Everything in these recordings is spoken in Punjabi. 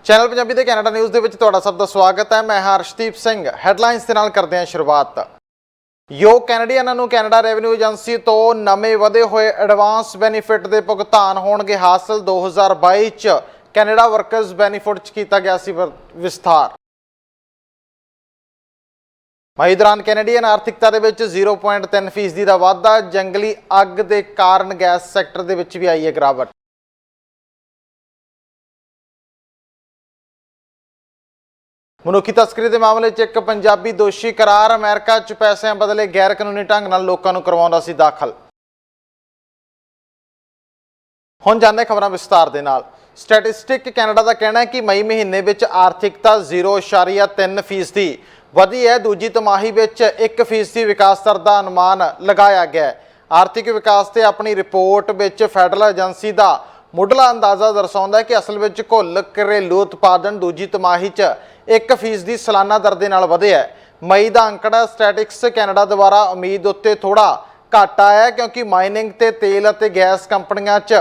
ਚੈਨਲ ਪੰਜਾਬੀ ਦੇ ਕੈਨੇਡਾ ਨਿਊਜ਼ ਦੇ ਵਿੱਚ ਤੁਹਾਡਾ ਸਭ ਦਾ ਸਵਾਗਤ ਹੈ। ਮੈਂ ਹਰਸ਼ਦੀਪ ਸਿੰਘ। ਹੈਡਲਾਈਨਸ ਦੇ ਨਾਲ ਕਰਦੇ ਹਾਂ ਸ਼ੁਰੂਆਤ। ਯੋਗ ਕੈਨੇਡੀਅਨਾਂ ਨੂੰ ਕੈਨੇਡਾ ਰੈਵਨਿਊ ਏਜੰਸੀ ਤੋਂ ਨਵੇਂ ਵਧੇ ਹੋਏ ਐਡਵਾਂਸ ਬੈਨੀਫਿਟ ਦੇ ਭੁਗਤਾਨ ਹੋਣਗੇ ਹਾਸਲ। 2022 ਚ ਕੈਨੇਡਾ ਵਰਕਰਸ ਬੈਨੀਫਿਟ ਚ ਕੀਤਾ ਗਿਆ ਸੀ ਵਿਸਥਾਰ। ਮਈ ਦੌਰਾਨ ਕੈਨੇਡੀਅਨ ਆਰਥਿਕਤਾ ਦੇ ਵਿੱਚ 0.3% ਦਾ ਵਾਧਾ। ਜੰਗਲੀ ਅੱਗ ਦੇ ਕਾਰਨ ਗੈਸ ਸੈਕਟਰ ਦੇ ਵਿੱਚ ਵੀ ਆਈ ਹੈ ਗਿਰਾਵਟ। ਮਨੁੱਖੀ ਤਸਕਰੀ ਦੇ ਮਾਮਲੇ 'ਚ ਇੱਕ ਪੰਜਾਬੀ ਦੋਸ਼ੀ ਕਰਾਰ। ਅਮਰੀਕਾ 'ਚ ਪੈਸਿਆਂ ਬਦਲੇ ਗੈਰ ਕਾਨੂੰਨੀ ਢੰਗ ਨਾਲ ਲੋਕਾਂ ਨੂੰ ਕਰਵਾਉਂਦਾ ਸੀ ਦਾਖਲ। ਹੁਣ ਜਾਣਦੇ ਖਬਰਾਂ ਵਿਸਤਾਰ ਦੇ ਨਾਲ। ਸਟੈਟਿਸਟਿਕ ਕੈਨੇਡਾ ਦਾ ਕਹਿਣਾ ਹੈ ਕਿ ਮਈ ਮਹੀਨੇ ਵਿੱਚ ਆਰਥਿਕਤਾ 0.3% ਵਧੀ ਹੈ। ਦੂਜੀ ਤਿਮਾਹੀ ਵਿੱਚ 1% ਵਿਕਾਸ ਦਰ ਦਾ ਅਨੁਮਾਨ ਲਗਾਇਆ ਗਿਆ ਹੈ। ਆਰਥਿਕ ਵਿਕਾਸ ਤੇ ਆਪਣੀ ਰਿਪੋਰਟ ਵਿੱਚ ਫੈਡਰਲ ਏਜੰਸੀ ਦਾ ਮੁੱਢਲਾ ਅੰਦਾਜ਼ਾ ਦਰਸਾਉਂਦਾ ਹੈ ਕਿ ਅਸਲ ਵਿੱਚ ਕੁੱਲ ਘਰੇਲੂ ਉਤਪਾਦਨ ਦੂਜੀ ਤਿਮਾਹੀ 'ਚ 1% ਦੀ ਸਾਲਾਨਾ ਦਰ ਦੇ ਨਾਲ ਵਧਿਆ ਹੈ। ਮਈ ਦਾ ਅੰਕੜਾ ਸਟੈਟਿਕਸ ਕੈਨੇਡਾ ਦੁਆਰਾ ਉਮੀਦ ਉੱਤੇ ਥੋੜਾ ਘੱਟ ਆਇਆ ਕਿਉਂਕਿ ਮਾਈਨਿੰਗ ਤੇ ਤੇਲ ਅਤੇ ਗੈਸ ਕੰਪਨੀਆਂ 'ਚ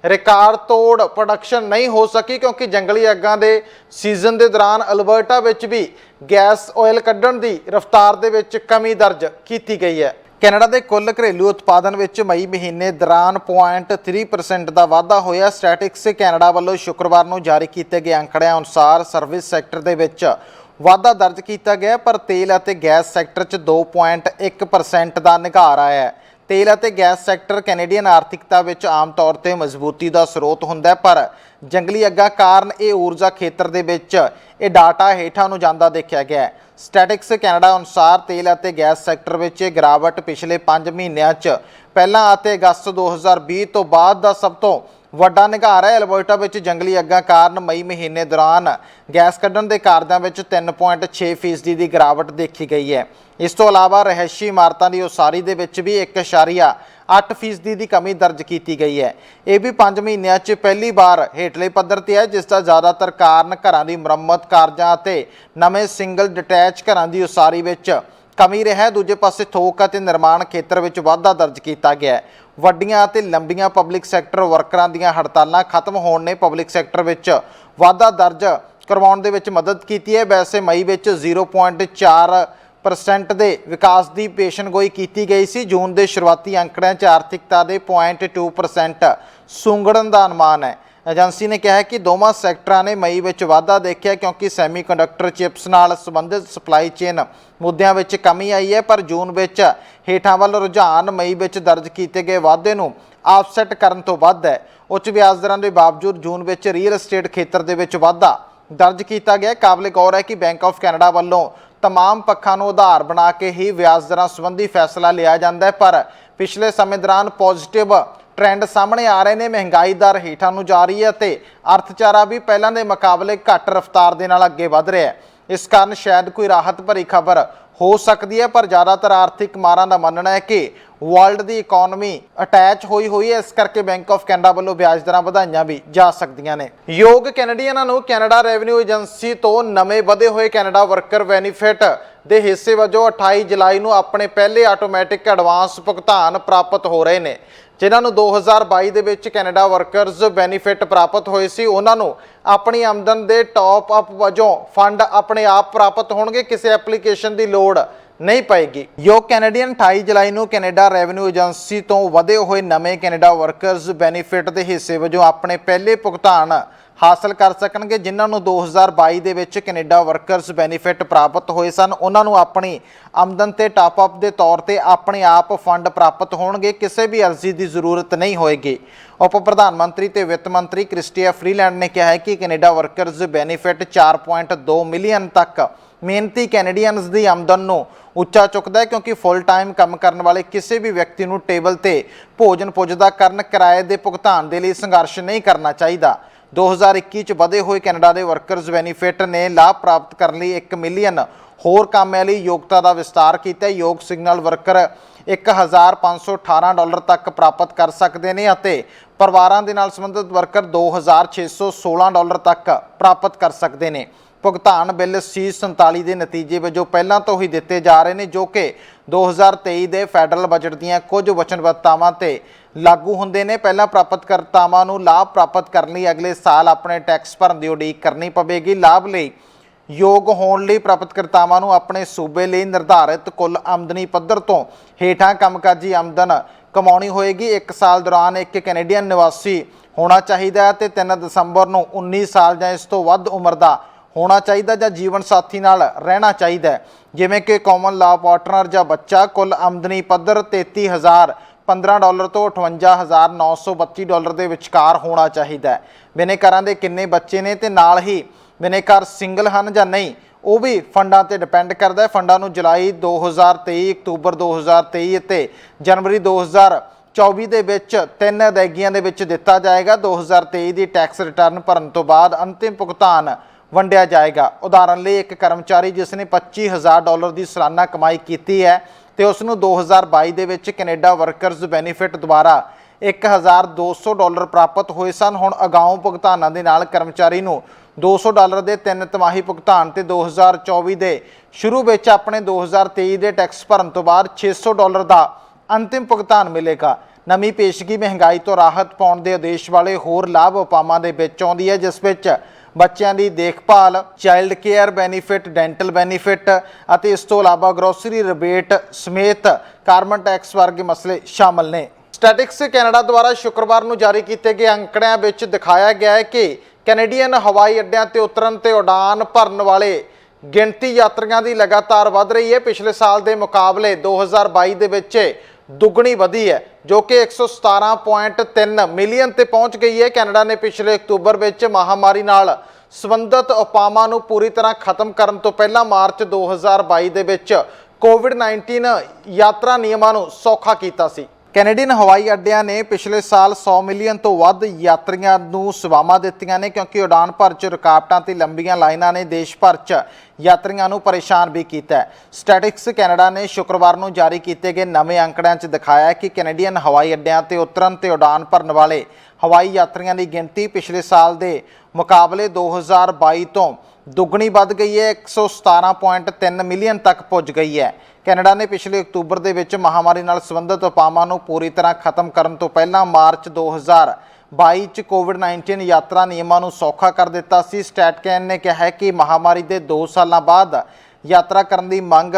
ਰਿਕਾਰਡ ਤੋੜ ਪ੍ਰੋਡਕਸ਼ਨ ਨਹੀਂ ਹੋ ਸਕੀ ਕਿਉਂਕਿ ਜੰਗਲੀ ਅੱਗਾਂ ਦੇ ਸੀਜ਼ਨ ਦੇ ਦੌਰਾਨ ਅਲਬਰਟਾ ਵਿੱਚ ਵੀ ਗੈਸ ਆਇਲ ਕੱਢਣ ਦੀ ਰਫ਼ਤਾਰ ਦੇ ਵਿੱਚ ਕਮੀ ਦਰਜ ਕੀਤੀ ਗਈ ਹੈ। ਕੈਨੇਡਾ ਦੇ ਕੁੱਲ ਘਰੇਲੂ ਉਤਪਾਦਨ ਵਿੱਚ ਮਈ ਮਹੀਨੇ ਦੌਰਾਨ 0.3% ਦਾ ਵਾਧਾ ਹੋਇਆ। ਸਟੈਟਿਕਸ ਕੈਨੇਡਾ ਵੱਲੋਂ ਸ਼ੁੱਕਰਵਾਰ ਨੂੰ ਜਾਰੀ ਕੀਤੇ ਗਏ ਅੰਕੜਿਆਂ ਅਨੁਸਾਰ ਸਰਵਿਸ ਸੈਕਟਰ ਦੇ ਵਿੱਚ ਵਾਧਾ ਦਰਜ ਕੀਤਾ ਗਿਆ ਪਰ ਤੇਲ ਅਤੇ ਗੈਸ ਸੈਕਟਰ 'ਚ 2.1% ਦਾ ਨਿਘਾਰ ਆਇਆ ਹੈ। ਤੇਲ ਅਤੇ ਗੈਸ ਸੈਕਟਰ ਕੈਨੇਡੀਅਨ ਆਰਥਿਕਤਾ ਵਿੱਚ ਆਮ ਤੌਰ ਤੇ ਮਜ਼ਬੂਤੀ ਦਾ ਸਰੋਤ ਹੁੰਦਾ ਪਰ ਜੰਗਲੀ ਅੱਗਾਂ ਕਾਰਨ ਇਹ ਊਰਜਾ ਖੇਤਰ ਦੇ ਵਿੱਚ ਇਹ ਡਾਟਾ ਹੇਠਾਂ ਨੂੰ ਜਾਂਦਾ ਦੇਖਿਆ ਗਿਆ ਹੈ। ਸਟੈਟਿਕਸ ਕੈਨੇਡਾ ਅਨੁਸਾਰ ਤੇਲ ਅਤੇ ਗੈਸ ਸੈਕਟਰ ਵਿੱਚ ਗਿਰਾਵਟ ਪਿਛਲੇ 5 ਮਹੀਨਿਆਂ 'ਚ ਪਹਿਲਾਂ ਅਤੇ ਅਗਸਤ 2020 ਤੋਂ ਬਾਅਦ ਦਾ ਸਭ ਤੋਂ ਵੱਡਾ ਨਿਘਾਰ ਹੈ। ਅਲਬਰਟਾ ਵਿੱਚ ਜੰਗਲੀ ਅੱਗਾਂ ਕਾਰਨ ਮਈ ਮਹੀਨੇ ਦੌਰਾਨ ਗੈਸ ਕੱਢਣ ਦੇ ਕਾਰਜਾਂ ਵਿੱਚ 3.6% ਦੀ ਗਿਰਾਵਟ ਦੇਖੀ ਗਈ ਹੈ। ਇਸ ਤੋਂ ਇਲਾਵਾ ਰਿਹਾਇਸ਼ੀ ਇਮਾਰਤਾਂ ਦੀ ਉਸਾਰੀ ਦੇ ਵਿੱਚ ਵੀ 1.8% ਦੀ ਕਮੀ ਦਰਜ ਕੀਤੀ ਗਈ ਹੈ। ਇਹ ਵੀ 5 ਮਹੀਨਿਆਂ 'ਚ ਪਹਿਲੀ ਵਾਰ ਹੇਠਲੇ ਪੱਧਰ ਤੇ ਹੈ ਜਿਸ ਦਾ ਜ਼ਿਆਦਾਤਰ ਕਾਰਨ ਘਰਾਂ ਦੀ ਮੁਰੰਮਤ ਕਾਰਜਾਂ ਅਤੇ ਨਵੇਂ ਸਿੰਗਲ ਡਿਟੈਚ ਘਰਾਂ ਦੀ ਉਸਾਰੀ ਵਿੱਚ ਕਮੀ ਰਿਹਾ ਹੈ। ਦੂਜੇ ਪਾਸੇ ਥੋਕ ਅਤੇ ਨਿਰਮਾਣ ਖੇਤਰ ਵਿੱਚ ਵਾਧਾ ਦਰਜ ਕੀਤਾ ਗਿਆ ਹੈ। ਵੱਡੀਆਂ ਅਤੇ ਲੰਬੀਆਂ ਪਬਲਿਕ ਸੈਕਟਰ ਵਰਕਰਾਂ ਦੀਆਂ ਹੜਤਾਲਾਂ ਖਤਮ ਹੋਣ ਨੇ ਪਬਲਿਕ ਸੈਕਟਰ ਵਿੱਚ ਵਾਧਾ ਦਰਜ ਕਰਵਾਉਣ ਦੇ ਵਿੱਚ ਮਦਦ ਕੀਤੀ ਹੈ। ਵੈਸੇ ਮਈ ਵਿੱਚ 0.4% ਦੇ ਵਿਕਾਸ ਦੀ ਪੇਸ਼ਨਗੋਈ ਕੀਤੀ ਗਈ ਸੀ। ਜੂਨ ਦੇ ਸ਼ੁਰੂਆਤੀ ਅੰਕੜਿਆਂ 'ਚ ਆਰਥਿਕਤਾ ਦੇ 0.2% ਸੁੰਗੜਨ ਦਾ ਅਨੁਮਾਨ ਹੈ। ਏਜੰਸੀ ਨੇ ਕਿਹਾ ਕਿ ਦੋਵਾਂ ਸੈਕਟਰਾਂ ਨੇ ਮਈ ਵਿੱਚ ਵਾਧਾ ਦੇਖਿਆ ਕਿਉਂਕਿ ਸੈਮੀਕੰਡਕਟਰ ਚਿਪਸ ਨਾਲ ਸੰਬੰਧਿਤ ਸਪਲਾਈ ਚੇਨ ਮੁੱਦਿਆਂ ਵਿੱਚ ਕਮੀ ਆਈ ਹੈ ਪਰ ਜੂਨ ਵਿੱਚ ਹੇਠਾਂ ਵੱਲ ਰੁਝਾਨ ਮਈ ਵਿੱਚ ਦਰਜ ਕੀਤੇ ਗਏ ਵਾਧੇ ਨੂੰ ਆਫਸੈਟ ਕਰਨ ਤੋਂ ਵੱਧ ਹੈ। ਉੱਚ ਵਿਆਜ ਦਰਾਂ ਦੇ ਬਾਵਜੂਦ ਜੂਨ ਵਿੱਚ ਰੀਅਲ estate ਖੇਤਰ ਦੇ ਵਿੱਚ ਵਾਧਾ ਦਰਜ ਕੀਤਾ ਗਿਆ। ਕਾਬਲੇ ਗੌਰ ਹੈ ਕਿ ਬੈਂਕ ਆਫ ਕੈਨੇਡਾ ਵੱਲੋਂ तमाम पक्षों को आधार बना के ही ब्याज दर संबंधी फैसला लिया जाता है पर पिछले समय दौरान पॉजिटिव ट्रेंड सामने आ रहे हैं। महंगाई दर हेठां नूं जा रही है तो अर्थचारा भी पहलां दे मुकाबले घट रफ्तार दे नाल अगे वध रहा है। इस कारण शायद कोई राहत भरी खबर हो सकती है पर ज़्यादातर आर्थिक मारां दा मनना है कि वर्ल्ड की इकोनॉमी अटैच हुई है इस करके बैंक ऑफ कैनेडा वालों ब्याज दर वधाइयां भी जा सकदियां ने। योग कैनेडियनां नूं कैनेडा रेवन्यू एजेंसी तो नवे वधे हुए कैनेडा वर्कर बेनीफिट ਦੇ ਹਿੱਸੇ ਵਜੋਂ 28 ਜੁਲਾਈ ਨੂੰ ਆਪਣੇ ਪਹਿਲੇ ਆਟੋਮੈਟਿਕ ਐਡਵਾਂਸ ਭੁਗਤਾਨ ਪ੍ਰਾਪਤ ਹੋ ਰਹੇ ਨੇ। ਜਿਨ੍ਹਾਂ ਨੂੰ 2022 ਦੇ ਵਿੱਚ ਕੈਨੇਡਾ ਵਰਕਰਸ ਬੈਨੀਫਿਟ ਪ੍ਰਾਪਤ ਹੋਏ ਸੀ ਉਹਨਾਂ ਨੂੰ ਆਪਣੀ ਆਮਦਨ ਦੇ ਟੌਪ ਅਪ ਵਜੋਂ ਫੰਡ ਆਪਣੇ ਆਪ ਪ੍ਰਾਪਤ ਹੋਣਗੇ। ਕਿਸੇ ਐਪਲੀਕੇਸ਼ਨ ਦੀ ਲੋੜ ਨਹੀਂ ਪਏਗੀ। ਯੋਗ ਕੈਨੇਡੀਅਨ 28 ਜੁਲਾਈ ਨੂੰ ਕੈਨੇਡਾ ਰੈਵਨਿਊ ਏਜੰਸੀ ਤੋਂ ਵਧੇ ਹੋਏ ਨਵੇਂ ਕੈਨੇਡਾ ਵਰਕਰਸ ਬੈਨੀਫਿਟ ਦੇ ਹਿੱਸੇ ਵਜੋਂ ਆਪਣੇ ਪਹਿਲੇ ਭੁਗਤਾਨ हासिल कर सकणगे। जिन्हां नूं 2022 ਦੇ ਵਿੱਚ ਕੈਨੇਡਾ ਵਰਕਰਸ ਬੈਨੀਫਿਟ ਪ੍ਰਾਪਤ ਹੋਏ ਸਨ ਉਹਨਾਂ ਨੂੰ ਆਪਣੀ ਆਮਦਨ ਤੇ ਟਾਪ ਅਪ ਦੇ ਤੌਰ ਤੇ ਆਪਣੇ ਆਪ ਫੰਡ ਪ੍ਰਾਪਤ ਹੋਣਗੇ। ਕਿਸੇ ਵੀ ਅਰਜ਼ੀ ਦੀ ਜ਼ਰੂਰਤ ਨਹੀਂ ਹੋਏਗੀ। ਉਪ ਪ੍ਰਧਾਨ ਮੰਤਰੀ ਤੇ ਵਿੱਤ ਮੰਤਰੀ ਕ੍ਰਿਸਟੀਆ ਫਰੀਲੈਂਡ ਨੇ ਕਿਹਾ ਹੈ ਕਿ ਕੈਨੇਡਾ ਵਰਕਰਸ ਬੈਨੀਫਿਟ 4.2 ਮਿਲੀਅਨ ਤੱਕ ਮਿਹਨਤੀ ਕੈਨੇਡੀਅਨਸ ਦੀ ਆਮਦਨ ਨੂੰ ਉੱਚਾ ਚੁੱਕਦਾ ਹੈ ਕਿਉਂਕਿ ਫੁੱਲ ਟਾਈਮ ਕੰਮ ਕਰਨ ਵਾਲੇ ਕਿਸੇ ਵੀ ਵਿਅਕਤੀ ਨੂੰ ਟੇਬਲ ਤੇ ਭੋਜਨ ਪੁੱਜਦਾ ਕਰਨ ਕਿਰਾਏ ਦੇ ਭੁਗਤਾਨ ਦੇ ਲਈ ਸੰਘਰਸ਼ ਨਹੀਂ ਕਰਨਾ ਚਾਹੀਦਾ। 2021 ਚ ਵਧੇ ਹੋਏ ਕੈਨੇਡਾ ਦੇ ਵਰਕਰਸ ਬੈਨੀਫਿਟ ਨੇ ਲਾਭ ਪ੍ਰਾਪਤ ਕਰਨ ਲਈ 1 ਮਿਲੀਅਨ ਹੋਰ ਕਾਮਿਆਂ ਲਈ ਯੋਗਤਾ ਦਾ ਵਿਸਤਾਰ ਕੀਤਾ। ਯੋਗ ਸਿਗਨਲ ਵਰਕਰ $1,518 ਤੱਕ ਪ੍ਰਾਪਤ ਕਰ ਸਕਦੇ ਨੇ ਅਤੇ ਪਰਿਵਾਰਾਂ ਦੇ ਨਾਲ ਸੰਬੰਧਿਤ ਵਰਕਰ $2,616 ਤੱਕ ਪ੍ਰਾਪਤ ਕਰ ਸਕਦੇ ਨੇ। ਭੁਗਤਾਨ ਬਿੱਲ C47 ਦੇ ਨਤੀਜੇ ਵਜੋਂ ਪਹਿਲਾਂ ਤੋਂ ਹੀ ਦਿੱਤੇ ਜਾ ਰਹੇ ਨੇ ਜੋ ਕਿ 2023 ਦੇ ਫੈਡਰਲ ਬਜਟ ਦੀਆਂ ਕੁਝ ਵਚਨਬੱਧਤਾਵਾਂ ਤੇ ਲਾਗੂ ਹੁੰਦੇ ਨੇ। ਪਹਿਲਾਂ ਪ੍ਰਾਪਤਕਰਤਾਵਾਂ ਨੂੰ ਲਾਭ ਪ੍ਰਾਪਤ ਕਰਨ ਲਈ ਅਗਲੇ ਸਾਲ ਆਪਣੇ ਟੈਕਸ ਭਰਨ ਦੀ ਉਡੀਕ ਕਰਨੀ ਪਵੇਗੀ। ਲਾਭ ਲਈ ਯੋਗ ਹੋਣ ਲਈ ਪ੍ਰਾਪਤਕਰਤਾਵਾਂ ਨੂੰ ਆਪਣੇ ਸੂਬੇ ਲਈ ਨਿਰਧਾਰਿਤ ਕੁੱਲ ਆਮਦਨੀ ਪੱਧਰ ਤੋਂ ਹੇਠਾਂ ਕੰਮਕਾਜੀ ਆਮਦਨ ਕਮਾਉਣੀ ਹੋਏਗੀ। 1 ਸਾਲ ਦੌਰਾਨ ਇੱਕ ਕੈਨੇਡੀਅਨ ਨਿਵਾਸੀ ਹੋਣਾ ਚਾਹੀਦਾ ਹੈ ਤੇ 3 ਦਸੰਬਰ ਨੂੰ 19 ਸਾਲ ਜਾਂ ਇਸ ਤੋਂ ਵੱਧ ਉਮਰ ਦਾ ਹੋਣਾ ਚਾਹੀਦਾ ਜਾਂ ਜੀਵਨ ਸਾਥੀ ਨਾਲ ਰਹਿਣਾ ਚਾਹੀਦਾ, ਜਿਵੇਂ ਕਿ ਕਾਮਨ ਲਾਅ ਪਾਰਟਨਰ ਜਾਂ ਬੱਚਾ। ਕੁੱਲ ਆਮਦਨੀ ਪੱਧਰ $33,015 ਤੋਂ $58,932 ਦੇ ਵਿਚਕਾਰ ਹੋਣਾ ਚਾਹੀਦਾ। ਬਿਨੇਕਾਰਾਂ ਦੇ ਕਿੰਨੇ ਬੱਚੇ ਨੇ ਤੇ ਨਾਲ ਹੀ ਬਿਨੇਕਾਰ ਸਿੰਗਲ ਹਨ ਜਾਂ ਨਹੀਂ, ਉਹ ਵੀ ਫੰਡਾਂ ਤੇ ਡਿਪੈਂਡ ਕਰਦਾ ਹੈ। ਫੰਡਾਂ ਨੂੰ ਜੁਲਾਈ 2023, ਅਕਤੂਬਰ 2023 ਅਤੇ ਜਨਵਰੀ 2024 ਦੇ ਵਿੱਚ 3 ਅਦਾਇਗੀਆਂ ਦੇ ਵਿੱਚ ਦਿੱਤਾ ਜਾਏਗਾ। 2023 ਦੀ ਟੈਕਸ ਰਿਟਰਨ ਭਰਨ ਤੋਂ ਬਾਅਦ ਅੰਤਿਮ ਭੁਗਤਾਨ ਵੰਡਿਆ ਜਾਏਗਾ। ਉਦਾਹਰਨ ਲਈ ਇੱਕ ਕਰਮਚਾਰੀ ਜਿਸ ਨੇ $25,000 ਦੀ ਸਾਲਾਨਾ ਕਮਾਈ ਕੀਤੀ ਹੈ ਤੇ ਉਸ ਨੂੰ 2022 ਦੇ ਵਿੱਚ ਕੈਨੇਡਾ ਵਰਕਰਸ ਬੈਨੀਫਿਟ ਦੁਆਰਾ $1,200 ਪ੍ਰਾਪਤ ਹੋਏ ਸਨ। ਹੁਣ ਅਗਾਊਂ ਭੁਗਤਾਨਾਂ ਦੇ ਨਾਲ ਕਰਮਚਾਰੀ ਨੂੰ $200 ਦੇ 3 ਤਿਮਾਹੀ ਭੁਗਤਾਨ ਤੇ 2024 ਦੇ ਸ਼ੁਰੂ ਵਿੱਚ ਆਪਣੇ 2023 ਦੇ ਟੈਕਸ ਭਰਨ ਤੋਂ ਬਾਅਦ $600 ਦਾ ਅੰਤਿਮ ਭੁਗਤਾਨ ਮਿਲੇਗਾ। ਨਵੀਂ ਪੇਸ਼ਗੀ ਮਹਿੰਗਾਈ ਤੋਂ ਰਾਹਤ ਪਾਉਣ ਦੇ ਉਦੇਸ਼ ਵਾਲੇ ਹੋਰ ਲਾਭ ਉਪਾਵਾਂ ਦੇ ਵਿੱਚ ਆਉਂਦੀ ਹੈ, ਜਿਸ ਵਿੱਚ ਬੱਚਿਆਂ ਦੀ ਦੇਖਭਾਲ, child care benefit, dental benefit ਅਤੇ ਇਸ ਤੋਂ ਇਲਾਵਾ ਗਰੋਸਰੀ ਰਿਬੇਟ ਸਮੇਤ ਕਾਰਬਨ ਟੈਕਸ ਵਰਗੇ ਮਸਲੇ ਸ਼ਾਮਲ ਨੇ। ਸਟੈਟਿਕਸ ਕੈਨੇਡਾ ਦੁਆਰਾ ਸ਼ੁੱਕਰਵਾਰ ਨੂੰ ਜਾਰੀ ਕੀਤੇ ਗਏ ਅੰਕੜਿਆਂ ਵਿੱਚ ਦਿਖਾਇਆ ਗਿਆ ਹੈ ਕਿ ਕੈਨੇਡੀਅਨ ਹਵਾਈ ਅੱਡਿਆਂ ਤੇ ਉਤਰਨ ਤੇ ਉਡਾਨ ਭਰਨ ਵਾਲੇ ਗਿਣਤੀ ਯਾਤਰੀਆਂ ਦੀ ਲਗਾਤਾਰ ਵਧ ਰਹੀ ਹੈ। ਪਿਛਲੇ ਸਾਲ ਦੇ ਮੁਕਾਬਲੇ 2022 ਦੇ ਵਿੱਚ ਦੁੱਗਣੀ ਵਧੀ ਹੈ, ਜੋ ਕਿ 117.3 ਮਿਲੀਅਨ ਤੇ ਪਹੁੰਚ ਗਈ ਹੈ। ਕੈਨੇਡਾ ਨੇ ਪਿਛਲੇ ਅਕਤੂਬਰ ਵਿੱਚ ਮਹਾਮਾਰੀ ਨਾਲ ਸੰਬੰਧਿਤ ਉਪਾਵਾਂ ਨੂੰ ਪੂਰੀ ਤਰ੍ਹਾਂ ਖਤਮ ਕਰਨ ਤੋਂ ਪਹਿਲਾਂ ਮਾਰਚ 2022 ਦੇ ਵਿੱਚ ਕੋਵਿਡ-19 ਯਾਤਰਾ ਨਿਯਮਾਂ ਨੂੰ ਸੌਖਾ ਕੀਤਾ ਸੀ। ਕੈਨੇਡੀਅਨ ਹਵਾਈ ਅੱਡਿਆਂ ਨੇ ਪਿਛਲੇ ਸਾਲ 100 ਮਿਲੀਅਨ ਤੋਂ ਵੱਧ ਯਾਤਰੀਆਂ ਨੂੰ ਸੇਵਾਵਾਂ ਦਿੱਤੀਆਂ ਨੇ, ਕਿਉਂਕਿ ਉਡਾਨ ਭਰ 'ਚ ਰੁਕਾਵਟਾਂ ਤੇ ਲੰਬੀਆਂ ਲਾਈਨਾਂ ਨੇ ਦੇਸ਼ ਭਰ 'ਚ ਯਾਤਰੀਆਂ ਨੂੰ ਪਰੇਸ਼ਾਨ ਵੀ ਕੀਤਾ ਹੈ। ਸਟੈਟਿਕਸ ਕੈਨੇਡਾ ਨੇ ਸ਼ੁੱਕਰਵਾਰ ਨੂੰ ਜਾਰੀ ਕੀਤੇ ਗਏ ਨਵੇਂ ਅੰਕੜਿਆਂ 'ਚ ਦਿਖਾਇਆ ਕਿ ਕੈਨੇਡੀਅਨ ਹਵਾਈ ਅੱਡਿਆਂ ਤੇ ਉਤਰਨ ਤੇ ਉਡਾਨ ਭਰਨ ਵਾਲੇ ਹਵਾਈ ਯਾਤਰੀਆਂ ਦੀ ਗਿਣਤੀ ਪਿਛਲੇ ਸਾਲ ਦੇ ਮੁਕਾਬਲੇ 2022 ਤੋਂ ਦੁੱਗਣੀ ਵੱਧ ਗਈ ਹੈ, 117.3 ਮਿਲੀਅਨ ਤੱਕ ਪੁੱਜ ਗਈ ਹੈ। ਕੈਨੇਡਾ ਨੇ ਪਿਛਲੇ ਅਕਤੂਬਰ ਦੇ ਵਿੱਚ ਮਹਾਮਾਰੀ ਨਾਲ ਸੰਬੰਧਿਤ ਉਪਾਵਾਂ ਨੂੰ ਪੂਰੀ ਤਰ੍ਹਾਂ ਖਤਮ ਕਰਨ ਤੋਂ ਪਹਿਲਾਂ ਮਾਰਚ 2022 'ਚ ਕੋਵਿਡ-19 ਯਾਤਰਾ ਨਿਯਮਾਂ ਨੂੰ ਸੌਖਾ ਕਰ ਦਿੱਤਾ ਸੀ। ਸਟੈਟਕੈਨ ਨੇ ਕਿਹਾ ਹੈ ਕਿ ਮਹਾਮਾਰੀ ਦੇ 2 ਸਾਲਾਂ ਬਾਅਦ ਯਾਤਰਾ ਕਰਨ ਦੀ ਮੰਗ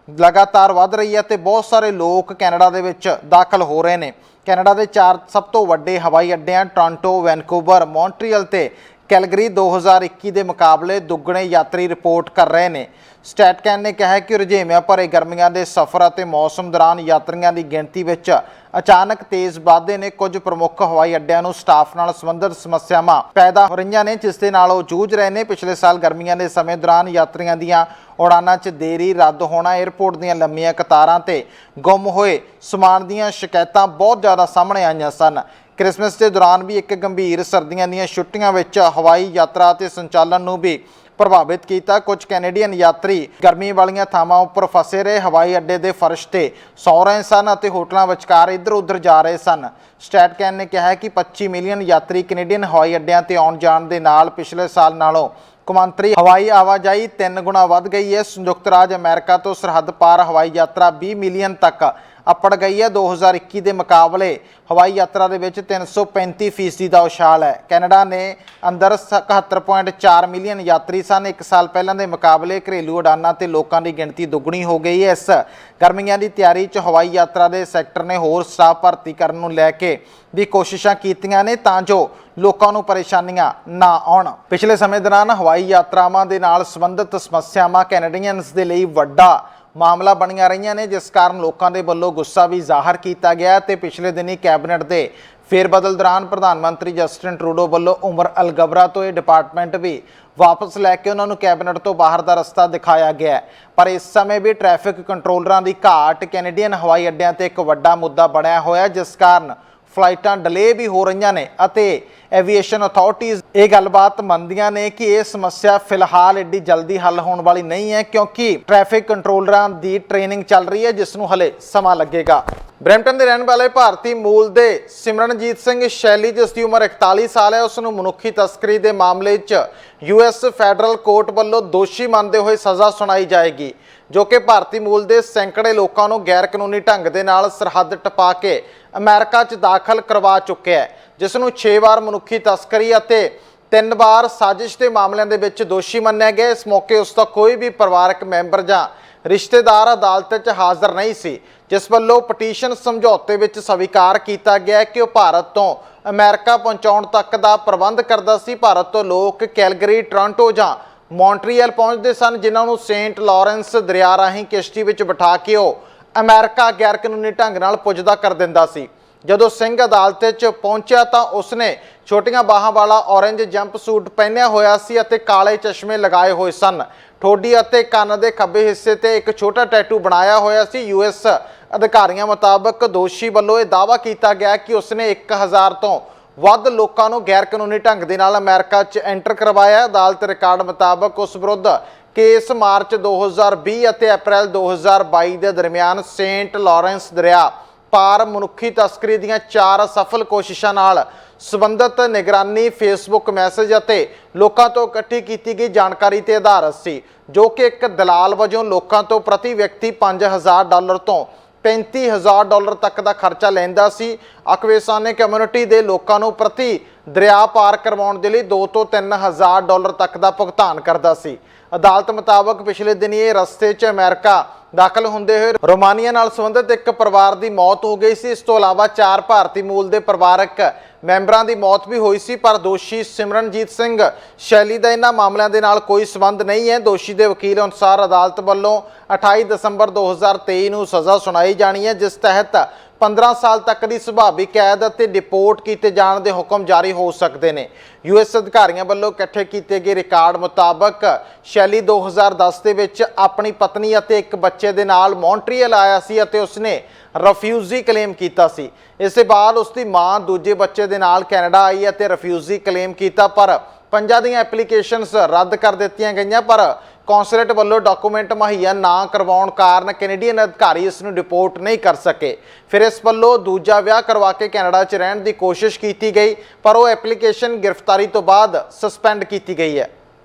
ਲਗਾਤਾਰ ਵੱਧ ਰਹੀ ਹੈ ਤੇ ਬਹੁਤ ਸਾਰੇ ਲੋਕ ਕੈਨੇਡਾ ਦੇ ਵਿੱਚ ਦਾਖਲ ਹੋ ਰਹੇ ਨੇ। ਕੈਨੇਡਾ ਦੇ 4 ਸਭ ਤੋਂ ਵੱਡੇ ਹਵਾਈ ਅੱਡਿਆਂ ਟੋਰਾਂਟੋ, ਵੈਨਕੂਵਰ, ਮੌਂਟਰੀਅਲ ਤੇ ਕੈਲਗਰੀ 2021 ਦੇ ਮੁਕਾਬਲੇ ਦੁੱਗਣੇ ਯਾਤਰੀ ਰਿਪੋਰਟ ਕਰ ਰਹੇ ਨੇ। ਸਟੈਟਕੈਨ ਨੇ ਕਿਹਾ ਕਿ ਰੁਝੇਵਿਆਂ ਭਰੇ ਗਰਮੀਆਂ ਦੇ ਸਫ਼ਰ ਅਤੇ ਮੌਸਮ ਦੌਰਾਨ ਯਾਤਰੀਆਂ ਦੀ ਗਿਣਤੀ ਵਿੱਚ ਅਚਾਨਕ ਤੇਜ਼ ਵਾਧੇ ਨੇ। ਕੁਝ ਪ੍ਰਮੁੱਖ ਹਵਾਈ ਅੱਡਿਆਂ ਨੂੰ ਸਟਾਫ ਨਾਲ ਸੰਬੰਧਿਤ ਸਮੱਸਿਆਵਾਂ ਪੈਦਾ ਹੋ ਰਹੀਆਂ ਨੇ, ਜਿਸ ਦੇ ਨਾਲ ਉਹ ਜੂਝ ਰਹੇ ਨੇ। ਪਿਛਲੇ ਸਾਲ ਗਰਮੀਆਂ ਦੇ ਸਮੇਂ ਦੌਰਾਨ ਯਾਤਰੀਆਂ ਦੀਆਂ ਉਡਾਨਾਂ 'ਚ ਦੇਰੀ, ਰੱਦ ਹੋਣਾ, ਏਅਰਪੋਰਟ ਦੀਆਂ ਲੰਮੀਆਂ ਕਤਾਰਾਂ ਤੇ ਗੁੰਮ ਹੋਏ ਸਮਾਨ ਦੀਆਂ ਸ਼ਿਕਾਇਤਾਂ ਬਹੁਤ ਜ਼ਿਆਦਾ ਸਾਹਮਣੇ ਆਈਆਂ ਸਨ। ਕ੍ਰਿਸਮਸ ਦੇ ਦੌਰਾਨ ਵੀ ਇੱਕ ਗੰਭੀਰ ਸਰਦੀਆਂ ਦੀਆਂ ਛੁੱਟੀਆਂ ਵਿੱਚ ਹਵਾਈ ਯਾਤਰਾ ਅਤੇ ਸੰਚਾਲਨ ਨੂੰ ਵੀ ਪ੍ਰਭਾਵਿਤ ਕੀਤਾ। ਕੁਝ ਕੈਨੇਡੀਅਨ ਯਾਤਰੀ ਗਰਮੀ ਵਾਲੀਆਂ ਥਾਵਾਂ ਉੱਪਰ ਫਸੇ ਰਹੇ, ਹਵਾਈ ਅੱਡੇ ਦੇ ਫਰਸ਼ ਤੇ ਸੌ ਰਹੇ ਸਨ ਅਤੇ ਹੋਟਲਾਂ ਵਿਚਕਾਰ ਇੱਧਰ ਉੱਧਰ ਜਾ ਰਹੇ ਸਨ। ਸਟੈਟਕੈਨ ਨੇ ਕਿਹਾ ਕਿ 25 ਮਿਲੀਅਨ ਯਾਤਰੀ ਕੈਨੇਡੀਅਨ ਹਵਾਈ ਅੱਡਿਆਂ ਤੇ ਆਉਣ ਜਾਣ ਦੇ ਨਾਲ ਪਿਛਲੇ ਸਾਲ ਨਾਲੋਂ ਕੌਮਾਂਤਰੀ ਹਵਾਈ ਆਵਾਜਾਈ 3 ਗੁਣਾ ਵੱਧ ਗਈ ਹੈ। ਸੰਯੁਕਤ ਰਾਜ ਅਮਰੀਕਾ ਤੋਂ ਸਰਹੱਦ ਪਾਰ ਹਵਾਈ ਯਾਤਰਾ 20 ਮਿਲੀਅਨ ਤੱਕ ਅੱਪੜ ਗਈ ਹੈ। 2021 ਦੇ ਮੁਕਾਬਲੇ ਹਵਾਈ ਯਾਤਰਾ ਦੇ ਵਿੱਚ 335% ਦਾ ਉਛਾਲ ਹੈ। ਕੈਨੇਡਾ ਨੇ ਅੰਦਰ 71.4 ਮਿਲੀਅਨ ਯਾਤਰੀ ਸਨ। 1 ਸਾਲ ਪਹਿਲਾਂ ਦੇ ਮੁਕਾਬਲੇ ਘਰੇਲੂ ਉਡਾਨਾਂ ਤੇ ਲੋਕਾਂ ਦੀ ਗਿਣਤੀ ਦੁੱਗਣੀ ਹੋ ਗਈ ਹੈ। ਇਸ ਗਰਮੀਆਂ ਦੀ ਤਿਆਰੀ 'ਚ ਹਵਾਈ ਯਾਤਰਾ ਦੇ ਸੈਕਟਰ ਨੇ ਹੋਰ ਸਟਾਫ ਭਰਤੀ ਕਰਨ ਨੂੰ ਲੈ ਕੇ ਵੀ ਕੋਸ਼ਿਸ਼ਾਂ ਕੀਤੀਆਂ ਨੇ ਤਾਂ ਜੋ ਲੋਕਾਂ ਨੂੰ ਪਰੇਸ਼ਾਨੀਆਂ ਨਾ ਆਉਣ। ਪਿਛਲੇ ਸਮੇਂ ਦੌਰਾਨ ਹਵਾਈ ਯਾਤਰਾਵਾਂ ਦੇ ਨਾਲ ਸੰਬੰਧਿਤ ਸਮੱਸਿਆਵਾਂ ਕੈਨੇਡੀਅਨਸ ਦੇ ਲਈ ਵੱਡਾ ਮਾਮਲਾ ਬਣੀਆਂ ਰਹੀਆਂ ਨੇ, ਜਿਸ ਕਾਰਨ ਲੋਕਾਂ ਦੇ ਵੱਲੋਂ ਗੁੱਸਾ ਵੀ ਜ਼ਾਹਰ ਕੀਤਾ ਗਿਆ ਤੇ ਪਿਛਲੇ ਦਿਨੀ ਕੈਬਨਿਟ ਦੇ ਫੇਰਬਦਲ ਦੌਰਾਨ ਪ੍ਰਧਾਨ ਮੰਤਰੀ ਜਸਟਿਨ ਟਰੂਡੋ ਵੱਲੋਂ ਉਮਰ ਅਲਗਬਰਾ ਤੋਂ ਇਹ ਡਿਪਾਰਟਮੈਂਟ ਵੀ ਵਾਪਸ ਲੈ ਕੇ ਉਹਨਾਂ ਨੂੰ ਕੈਬਨਿਟ ਤੋਂ ਬਾਹਰ ਦਾ ਰਸਤਾ ਦਿਖਾਇਆ ਗਿਆ। ਪਰ ਇਸ ਸਮੇਂ ਵੀ ਟ੍ਰੈਫਿਕ ਕੰਟਰੋਲਰਾਂ ਦੀ ਘਾਟ ਕੈਨੇਡੀਅਨ ਹਵਾਈ ਅੱਡਿਆਂ ਤੇ ਇੱਕ ਵੱਡਾ ਮੁੱਦਾ ਬਣਿਆ ਹੋਇਆ, ਜਿਸ ਕਾਰਨ ਫਲਾਈਟਾਂ ਡਿਲੇ ਵੀ ਹੋ ਰਹੀਆਂ ਨੇ ਅਤੇ ਐਵੀਏਸ਼ਨ ਅਥਾਰਟੀਜ਼ ਇਹ ਗੱਲਬਾਤ ਮੰਨਦੀਆਂ ਨੇ ਕਿ ਇਹ ਸਮੱਸਿਆ ਫਿਲਹਾਲ ਏਡੀ ਜਲਦੀ ਹੱਲ ਹੋਣ ਵਾਲੀ ਨਹੀਂ ਹੈ, ਕਿਉਂਕਿ ਟ੍ਰੈਫਿਕ ਕੰਟਰੋਲਰਾਂ ਦੀ ਟ੍ਰੇਨਿੰਗ ਚੱਲ ਰਹੀ ਹੈ, ਜਿਸ ਨੂੰ ਹਲੇ ਸਮਾਂ ਲੱਗੇਗਾ। ਬਰੈਂਪਟਨ ਦੇ ਰਹਿਣ ਵਾਲੇ ਭਾਰਤੀ ਮੂਲ ਦੇ ਸਿਮਰਨਜੀਤ ਸਿੰਘ ਸ਼ੈਲੀ, ਜਿਸ ਦੀ ਉਮਰ 41 ਸਾਲ ਹੈ, ਉਸ ਨੂੰ ਮਨੁੱਖੀ ਤਸਕਰੀ ਦੇ ਮਾਮਲੇ 'ਚ US ਫੈਡਰਲ ਕੋਰਟ ਵੱਲੋਂ ਦੋਸ਼ੀ ਮੰਨਦੇ ਹੋਏ ਸਜ਼ਾ ਸੁਣਾਈ ਜਾਏਗੀ, ਜੋ ਕਿ ਭਾਰਤੀ ਮੂਲ ਦੇ ਸੈਂਕੜੇ ਲੋਕਾਂ ਨੂੰ ਗੈਰ ਕਾਨੂੰਨੀ ਢੰਗ ਦੇ ਨਾਲ ਸਰਹੱਦ ਟਪਾ ਕੇ ਅਮਰੀਕਾ 'ਚ ਦਾਖਲ ਕਰਵਾ ਚੁੱਕਿਆ ਹੈ, ਜਿਸ ਨੂੰ 6 ਵਾਰ ਮਨੁੱਖੀ ਤਸਕਰੀ ਅਤੇ 3 ਵਾਰ ਸਾਜ਼ਿਸ਼ ਦੇ ਮਾਮਲਿਆਂ ਦੇ ਵਿੱਚ ਦੋਸ਼ੀ ਮੰਨਿਆ ਗਿਆ। ਇਸ ਮੌਕੇ ਉਸ ਦਾ ਕੋਈ ਵੀ ਪਰਿਵਾਰਕ ਮੈਂਬਰ ਜਾਂ ਰਿਸ਼ਤੇਦਾਰ ਅਦਾਲਤ 'ਚ ਹਾਜ਼ਰ ਨਹੀਂ ਸੀ, ਜਿਸ ਵੱਲੋਂ ਪਟੀਸ਼ਨ ਸਮਝੌਤੇ ਵਿੱਚ ਸਵੀਕਾਰ ਕੀਤਾ ਗਿਆ ਕਿ ਉਹ ਭਾਰਤ ਤੋਂ ਅਮਰੀਕਾ ਪਹੁੰਚਾਉਣ ਤੱਕ ਦਾ ਪ੍ਰਬੰਧ ਕਰਦਾ ਸੀ। ਭਾਰਤ ਤੋਂ ਲੋਕ ਕੈਲਗਰੀ, ਟੋਰਾਂਟੋ ਜਾਂ ਮੌਂਟਰੀਅਲ ਪਹੁੰਚਦੇ ਸਨ, ਜਿਨ੍ਹਾਂ ਨੂੰ ਸੇਂਟ ਲਾਰੈਂਸ ਦਰਿਆ ਰਾਹੀਂ ਕਿਸ਼ਤੀ ਵਿੱਚ ਬਿਠਾ ਕੇ ਉਹ ਅਮਰੀਕਾ ਗੈਰ ਕਾਨੂੰਨੀ ਢੰਗ ਨਾਲ ਪੁੱਜਦਾ ਕਰ ਦਿੰਦਾ ਸੀ। ਜਦੋਂ ਸਿੰਘ ਅਦਾਲਤ 'ਚ ਪਹੁੰਚਿਆ ਤਾਂ ਉਸਨੇ ਛੋਟੀਆਂ ਬਾਹਾਂ ਵਾਲਾ ਔਰੰਜ ਜੰਪ ਸੂਟ ਪਹਿਨਿਆ ਹੋਇਆ ਸੀ ਅਤੇ ਕਾਲੇ ਚਸ਼ਮੇ ਲਗਾਏ ਹੋਏ ਸਨ। ਠੋਡੀ ਅਤੇ ਕੰਨ ਦੇ ਖੱਬੇ ਹਿੱਸੇ ਤੇ ਇੱਕ ਛੋਟਾ ਟੈਟੂ ਬਣਾਇਆ ਹੋਇਆ ਸੀ। US ਅਧਿਕਾਰੀਆਂ ਮੁਤਾਬਕ ਦੋਸ਼ੀ ਵੱਲੋਂ ਇਹ ਦਾਅਵਾ ਕੀਤਾ ਗਿਆ ਕਿ ਉਸਨੇ 1000 ਤੋਂ ਵੱਧ ਲੋਕਾਂ ਨੂੰ ਗੈਰ ਕਾਨੂੰਨੀ ਢੰਗ ਦੇ ਨਾਲ ਅਮਰੀਕਾ 'ਚ ਐਂਟਰ ਕਰਵਾਇਆ। ਅਦਾਲਤ ਰਿਕਾਰਡ ਮੁਤਾਬਕ ਉਸ ਵਿਰੁੱਧ ਕੇਸ ਮਾਰਚ 2020 ਅਤੇ ਅਪ੍ਰੈਲ 2022 ਦੇ ਦਰਮਿਆਨ ਸੇਂਟ ਲਾਰੈਂਸ ਦਰਿਆ ਪਾਰ ਮਨੁੱਖੀ ਤਸਕਰੀ ਦੀਆਂ 4 ਸਫਲ ਕੋਸ਼ਿਸ਼ਾਂ ਨਾਲ ਸੰਬੰਧਿਤ ਨਿਗਰਾਨੀ, ਫੇਸਬੁੱਕ ਮੈਸੇਜ ਅਤੇ ਲੋਕਾਂ ਤੋਂ ਇਕੱਠੀ ਕੀਤੀ ਗਈ ਜਾਣਕਾਰੀ ਤੇ ਆਧਾਰਿਤ ਸੀ, ਜੋ ਕਿ ਇੱਕ ਦਲਾਲ ਵਜੋਂ ਲੋਕਾਂ ਤੋਂ ਪ੍ਰਤੀ ਵਿਅਕਤੀ $5000 ਤੋਂ $35000 ਤੱਕ ਦਾ ਖਰਚਾ ਲੈਂਦਾ ਸੀ। ਅਕਵੇਸਾਨੇ ਕਮਿਊਨਿਟੀ ਦੇ ਲੋਕਾਂ ਨੂੰ ਪ੍ਰਤੀ ਦਰਿਆ ਪਾਰ ਕਰਵਾਉਣ ਦੇ ਲਈ $2 ਤੋਂ $3000 ਤੱਕ ਦਾ ਭੁਗਤਾਨ ਕਰਦਾ ਸੀ। ਅਦਾਲਤ ਮੁਤਾਬਕ ਪਿਛਲੇ ਦਿਨੀ ਇਹ ਰਸਤੇ 'ਚ ਅਮਰੀਕਾ ਦਾਖਲ ਹੁੰਦੇ ਹੋਏ ਰੋਮਾਨੀਆ ਨਾਲ ਸੰਬੰਧਿਤ ਇੱਕ ਪਰਿਵਾਰ ਦੀ ਮੌਤ ਹੋ ਗਈ ਸੀ। ਇਸ ਤੋਂ ਇਲਾਵਾ 4 ਭਾਰਤੀ ਮੂਲ ਦੇ ਪਰਿਵਾਰਕ ਮੈਂਬਰਾਂ ਦੀ ਮੌਤ ਵੀ ਹੋਈ ਸੀ, ਪਰ ਦੋਸ਼ੀ ਸਿਮਰਨਜੀਤ ਸਿੰਘ ਸ਼ੈਲੀ ਦਾ ਇਹਨਾਂ ਮਾਮਲਿਆਂ ਦੇ ਨਾਲ ਕੋਈ ਸੰਬੰਧ ਨਹੀਂ ਹੈ। ਦੋਸ਼ੀ ਦੇ ਵਕੀਲ ਅਨੁਸਾਰ ਅਦਾਲਤ ਵੱਲੋਂ 28 ਦਸੰਬਰ 2023 ਨੂੰ ਸਜ਼ਾ ਸੁਣਾਈ ਜਾਣੀ ਹੈ, ਜਿਸ ਤਹਿਤ 15 ਸਾਲ ਤੱਕ ਦੀ ਸੁਭਾਵੀ ਕੈਦ ਅਤੇ ਡਿਪੋਰਟ ਕੀਤੇ ਜਾਣ ਦੇ ਹੁਕਮ ਜਾਰੀ ਹੋ ਸਕਦੇ ਨੇ। US ਅਧਿਕਾਰੀਆਂ ਵੱਲੋਂ ਇਕੱਠੇ ਕੀਤੇ ਗਏ ਰਿਕਾਰਡ ਮੁਤਾਬਕ ਸ਼ੈਲੀ 2010 ਦੇ ਵਿੱਚ ਆਪਣੀ ਪਤਨੀ ਅਤੇ ਇੱਕ ਬੱਚੇ ਦੇ ਨਾਲ ਮੌਂਟਰੀਅਲ ਆਇਆ ਸੀ ਅਤੇ ਉਸਨੇ ਰਿਫਿਊਜੀ ਕਲੇਮ ਕੀਤਾ ਸੀ। ਇਸ ਦੇ ਬਾਅਦ ਉਸ ਦੀ ਮਾਂ ਦੂਜੇ ਬੱਚੇ ਦੇ ਨਾਲ ਕੈਨੇਡਾ ਆਈ ਅਤੇ ਰਿਫਿਊਜੀ ਕਲੇਮ ਕੀਤਾ, ਪਰ 5 ਦੀਆਂ ਐਪਲੀਕੇਸ਼ਨਸ ਰੱਦ ਕਰ ਦਿੱਤੀਆਂ ਗਈਆਂ। ਪਰ ਕੌਂਸਲੇਟ ਵੱਲੋਂ ਡਾਕੂਮੈਂਟ ਮੁਹੱਈਆ ਨਾ ਕਰਵਾਉਣ ਕਾਰਨ ਕੈਨੇਡੀਅਨ ਅਧਿਕਾਰੀ ਇਸ ਨੂੰ ਡਿਪੋਰਟ ਨਹੀਂ ਕਰ ਸਕੇ। ਫਿਰ ਇਸ ਵੱਲੋਂ ਦੂਜਾ ਵਿਆਹ ਕਰਵਾ ਕੇ ਕੈਨੇਡਾ 'ਚ ਰਹਿਣ ਦੀ ਕੋਸ਼ਿਸ਼ ਕੀਤੀ ਗਈ, ਪਰ ਉਹ ਐਪਲੀਕੇਸ਼ਨ ਗ੍ਰਿਫਤਾਰੀ ਤੋਂ ਬਾਅਦ ਸਸਪੈਂਡ ਕੀਤੀ ਗਈ ਹੈ।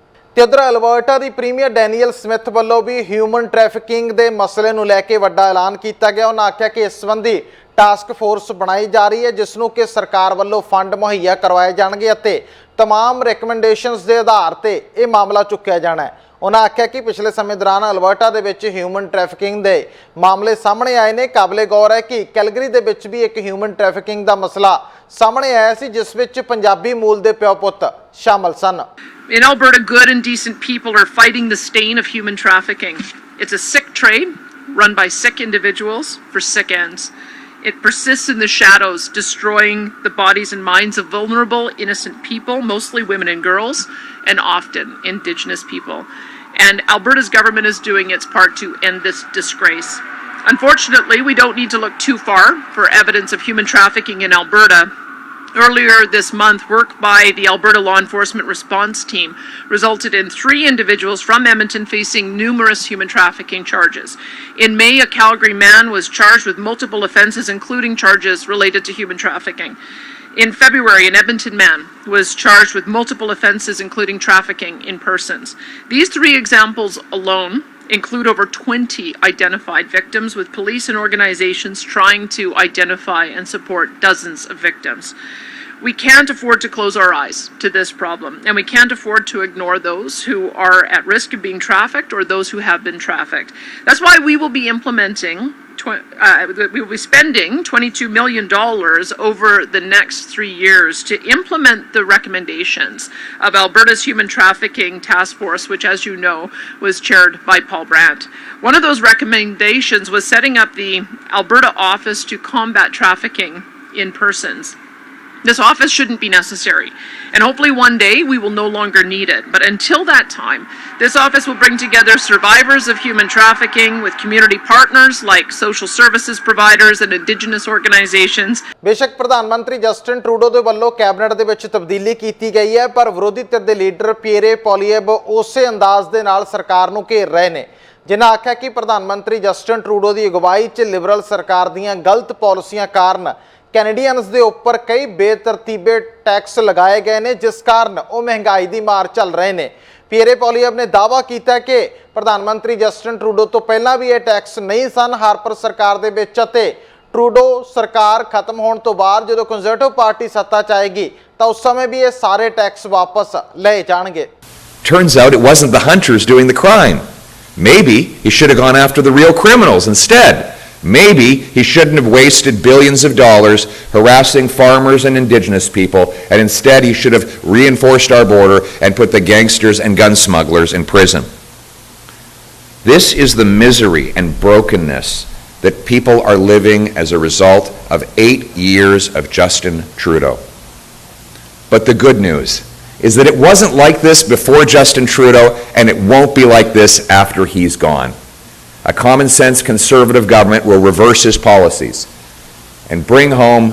ਤੇ ਉਧਰ ਅਲਬਰਟਾ ਦੀ ਪ੍ਰੀਮੀਅਰ ਡੈਨੀਅਲ ਸਮਿਥ ਵੱਲੋਂ ਵੀ ਹਿਊਮਨ ਟ੍ਰੈਫਿਕਿੰਗ ਦੇ ਮਸਲੇ ਨੂੰ ਲੈ ਕੇ ਵੱਡਾ ਐਲਾਨ ਕੀਤਾ ਗਿਆ। ਉਹਨਾਂ ਆਖਿਆ ਕਿ ਇਸ ਸੰਬੰਧੀ ਟਾਸਕ ਫੋਰਸ ਬਣਾਈ ਜਾ ਰਹੀ ਹੈ, ਜਿਸ ਨੂੰ ਕਿ ਸਰਕਾਰ ਵੱਲੋਂ ਫੰਡ ਮੁਹੱਈਆ ਕਰਵਾਏ ਜਾਣਗੇ ਅਤੇ तमाम ਰეკਮੈਂਡੇਸ਼ਨਸ ਦੇ ਆਧਾਰ ਤੇ ਇਹ ਮਾਮਲਾ ਚੁੱਕਿਆ ਜਾਣਾ ਹੈ। ਉਹਨਾਂ ਆਖਿਆ ਕਿ ਪਿਛਲੇ ਸਮੇਂ ਦੌਰਾਨ ਅਲਬਰਟਾ ਦੇ ਵਿੱਚ ਹਿਊਮਨ ਟ੍ਰੈਫਿਕਿੰਗ ਦੇ ਮਾਮਲੇ ਸਾਹਮਣੇ ਆਏ ਨੇ। ਕਾਬਲੇ ਗੌਰ ਹੈ ਕਿ ਕੈਲਗਰੀ ਦੇ ਵਿੱਚ ਵੀ ਇੱਕ ਹਿਊਮਨ ਟ੍ਰੈਫਿਕਿੰਗ ਦਾ ਮਸਲਾ ਸਾਹਮਣੇ ਆਇਆ ਸੀ, ਜਿਸ ਵਿੱਚ ਪੰਜਾਬੀ ਮੂਲ ਦੇ ਪਿਓ ਪੁੱਤ ਸ਼ਾਮਲ ਸਨ। In Alberta, good and decent people are fighting the stain of human trafficking. It's a sick trade run by sick individuals for sick ends. It persists in the shadows, destroying the bodies and minds of vulnerable, innocent people, mostly women and girls, and often Indigenous people. And Alberta's government is doing its part to end this disgrace. Unfortunately, we don't need to look too far for evidence of human trafficking in Alberta. Earlier this month, work by the Alberta Law Enforcement Response Team resulted in 3 individuals from Edmonton facing numerous human trafficking charges. In May, a Calgary man was charged with multiple offences, including charges related to human trafficking. In February, an Edmonton man was charged with multiple offences, including trafficking in persons. These 3 examples alone include over 20 identified victims, with police and organizations trying to identify and support dozens of victims. We can't afford to close our eyes to this problem, and we can't afford to ignore those who are at risk of being trafficked or those who have been trafficked. That's why we will be we will be spending $22 million over the next 3 years to implement the recommendations of Alberta's Human Trafficking Task Force, which, as you know, was chaired by Paul Brandt. One of those recommendations was setting up the Alberta Office to Combat Trafficking in Persons. This office shouldn't be necessary, and hopefully one day we will no longer need it. But until that time, this office will bring together survivors of human trafficking with community partners like social services providers and Indigenous organizations. बेशक प्रधानमंत्री जस्टिन ट्रूडो ਦੇ ਵੱਲੋਂ ਕੈਬਨਿਟ ਦੇ ਵਿੱਚ ਤਬਦੀਲੀ ਕੀਤੀ ਗਈ ਹੈ, ਪਰ ਵਿਰੋਧੀ ਧਿਰ ਦੇ ਲੀਡਰ ਪੀਅਰੇ ਪੋਲੀਏਬ ਉਸੇ ਅੰਦਾਜ਼ ਦੇ ਨਾਲ ਸਰਕਾਰ ਨੂੰ ਘੇਰ ਰਹੇ ਨੇ ਜਿਨ੍ਹਾਂ ਆਖਿਆ ਕਿ ਪ੍ਰਧਾਨ ਮੰਤਰੀ ਜਸਟਿਨ ਟਰੂਡੋ ਦੀ ਅਗਵਾਈ 'ਚ ਲਿਬਰਲ ਸਰਕਾਰ ਦੀਆਂ ਗਲਤ ਪਾਲਿਸੀਆਂ ਕਾਰਨ ਕੈਨੇਡੀਅਨਸ ਦੇ ਉੱਪਰ ਕਈ ਬੇਤਰਤੀਬੇ ਟੈਕਸ ਲਗਾਏ ਗਏ ਨੇ, ਜਿਸ ਕਾਰਨ ਉਹ ਮਹਿੰਗਾਈ ਦੀ ਮਾਰ ਚੱਲ ਰਹੇ ਨੇ। ਪੀਅਰੇ ਪੋਲੀਅਬ ਨੇ ਦਾਅਵਾ ਕੀਤਾ ਕਿ ਪ੍ਰਧਾਨ ਮੰਤਰੀ ਜਸਟਿਨ ਟਰੂਡੋ ਤੋਂ ਪਹਿਲਾਂ ਵੀ ਇਹ ਟੈਕਸ ਨਹੀਂ ਸਨ। ਹਾਰਪਰ ਸਰਕਾਰ ਦੇ ਵਿੱਚ ਅਤੇ ਟਰੂਡੋ ਸਰਕਾਰ ਖਤਮ ਹੋਣ ਤੋਂ ਬਾਅਦ ਜਦੋਂ ਕੰਜ਼ਰਵੇਟਿਵ ਪਾਰਟੀ ਸੱਤਾ 'ਚ ਆਏਗੀ ਤਾਂ ਉਸ ਸਮੇਂ ਵੀ ਇਹ ਸਾਰੇ ਟੈਕਸ ਵਾਪਸ ਲਏ ਜਾਣਗੇ। Turns out it wasn't the hunters doing the crime. Maybe he should have gone after the real criminals instead. Maybe he shouldn't have wasted billions of dollars harassing farmers and indigenous people, and instead he should have reinforced our border and put the gangsters and gun smugglers in prison. This is the misery and brokenness that people are living as a result of 8 years of Justin Trudeau. But the good news is that it wasn't like this before Justin Trudeau, and it won't be like this after he's gone. A common sense conservative government will reverse his policies and bring home